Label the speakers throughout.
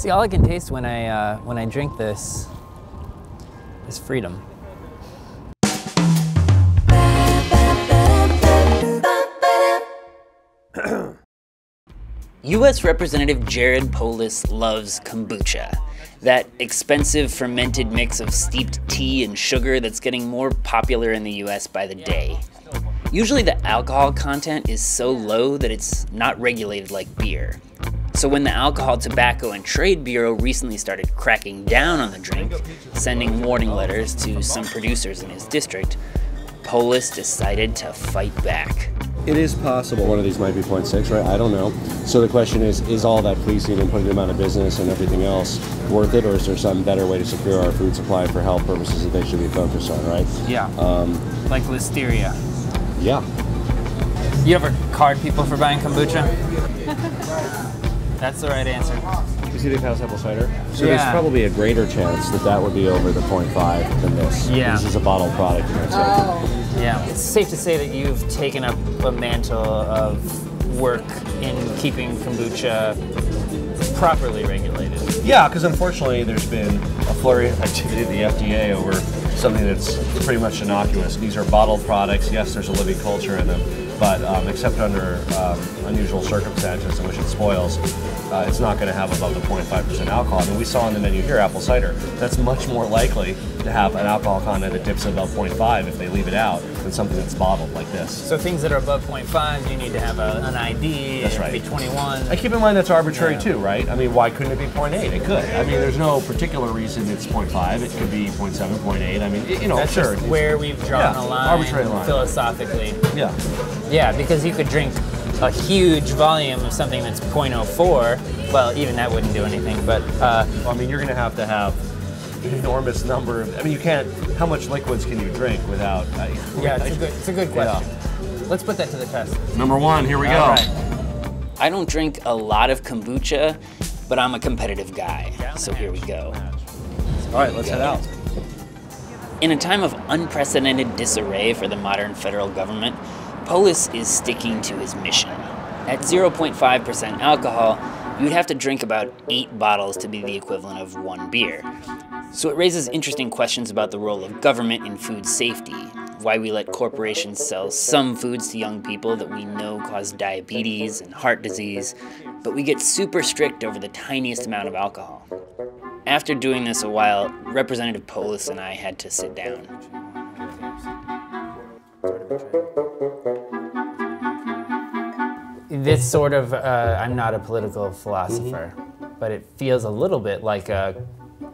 Speaker 1: See, all I can taste when I drink this is freedom. U.S. Representative Jared Polis loves kombucha, that expensive fermented mix of steeped tea and sugar that's getting more popular in the U.S. by the day. Usually the alcohol content is so low that it's not regulated like beer. So when the Alcohol, Tobacco and Trade Bureau recently started cracking down on the drink, sending warning letters to some producers in his district, Polis decided to fight back.
Speaker 2: It is possible one of these might be 0.6, right? I don't know. So the question is all that policing and putting them out of business and everything else worth it, or is there some better way to secure our food supply for health purposes that they should be focused on, right?
Speaker 1: Yeah, like listeria.
Speaker 2: Yeah.
Speaker 1: You ever card people for buying kombucha? That's the right answer.
Speaker 2: You see they pass apple cider? So
Speaker 1: Yeah.
Speaker 2: there's probably a greater chance that that would be over the 0.5 than this.
Speaker 1: Yeah.
Speaker 2: This is a bottled product and that's it.
Speaker 1: Yeah, it's safe to say that you've taken up a mantle of work in keeping kombucha properly regulated.
Speaker 2: Yeah, because unfortunately there's been a flurry of activity at the FDA over something that's pretty much innocuous. These are bottled products. Yes, there's a living culture in them, but except under unusual circumstances in which it spoils, it's not going to have above the 0.5% alcohol. I mean, we saw on the menu here apple cider. That's much more likely to have an alcohol content that dips above 0.5 if they leave it out than something that's bottled like this.
Speaker 1: So things that are above 0.5, you need to have an ID.
Speaker 2: That's right.
Speaker 1: Be 21.
Speaker 2: And keep in mind that's arbitrary too, right? I mean, why couldn't it be 0.8? It could. I mean, there's no particular reason it's 0.5. It could be 0.7, 0.8. I mean, you know,
Speaker 1: That's
Speaker 2: sure.
Speaker 1: just where we've drawn a line,
Speaker 2: arbitrary line.
Speaker 1: Philosophically.
Speaker 2: Yeah.
Speaker 1: Yeah, because you could drink a huge volume of something that's 0.04. Well, even that wouldn't do anything, but...
Speaker 2: Well, I mean, you're going to have an enormous number of... I mean, you can't... How much liquids can you drink without...
Speaker 1: yeah, it's a good question. Yeah. Let's put that to the test.
Speaker 2: Number one, here we go.
Speaker 1: Right. I don't drink a lot of kombucha, but I'm a competitive guy, so here we go.
Speaker 2: All right, let's head out.
Speaker 1: In a time of unprecedented disarray for the modern federal government, Polis is sticking to his mission. At 0.5% alcohol, you'd have to drink about 8 bottles to be the equivalent of 1 beer. So it raises interesting questions about the role of government in food safety, why we let corporations sell some foods to young people that we know cause diabetes and heart disease, but we get super strict over the tiniest amount of alcohol. After doing this a while, Representative Polis and I had to sit down. This sort of, I'm not a political philosopher, but it feels a little bit like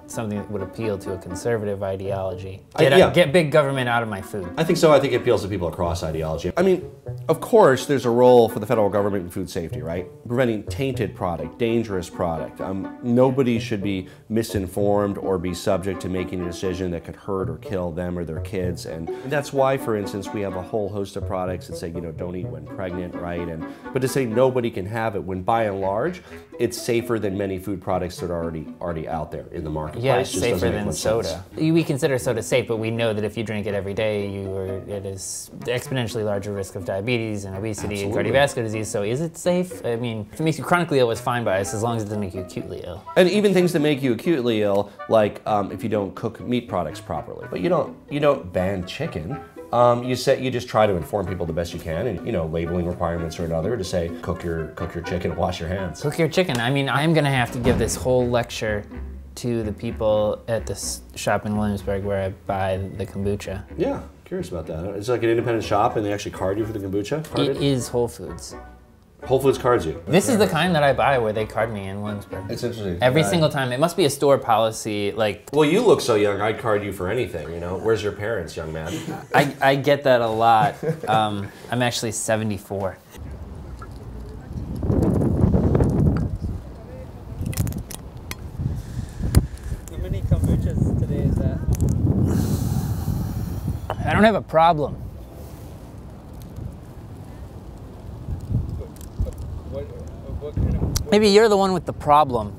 Speaker 1: something that would appeal to a conservative ideology. Get big government out of my food.
Speaker 2: I think so. I think it appeals to people across ideology. I mean, of course, there's a role for the federal government in food safety, right? Preventing tainted product, dangerous product. Nobody should be misinformed or be subject to making a decision that could hurt or kill them or their kids. And that's why, for instance, we have a whole host of products that say, you know, don't eat when pregnant, right? But to say nobody can have it when, by and large, it's safer than many food products that are already out there in the market.
Speaker 1: Yeah, it's safer than soda. We consider soda safe, but we know that if you drink it every day, it is exponentially larger risk of diabetes and obesity and cardiovascular disease. So is it safe? I mean, if it makes you chronically ill, it's fine by us as long as it doesn't make you acutely ill.
Speaker 2: And even things that make you acutely ill, like if you don't cook meat products properly. But you don't ban chicken. You just try to inform people the best you can, and labeling requirements are another to say cook your chicken, wash your hands.
Speaker 1: Cook your chicken. I mean, I'm gonna have to give this whole lecture to the people at this shop in Williamsburg where I buy the kombucha.
Speaker 2: Yeah, curious about that. It's like an independent shop and they actually card you for the kombucha?
Speaker 1: It is Whole Foods.
Speaker 2: Whole Foods cards you?
Speaker 1: This is the kind that I buy where they card me in Williamsburg.
Speaker 2: It's interesting.
Speaker 1: Every single time. It must be a store policy, like...
Speaker 2: Well, you look so young, I'd card you for anything, Where's your parents, young man?
Speaker 1: I get that a lot. I'm actually 74. Kombuchas today is that? I don't have a problem. What kind of... Maybe you're the one with the problem.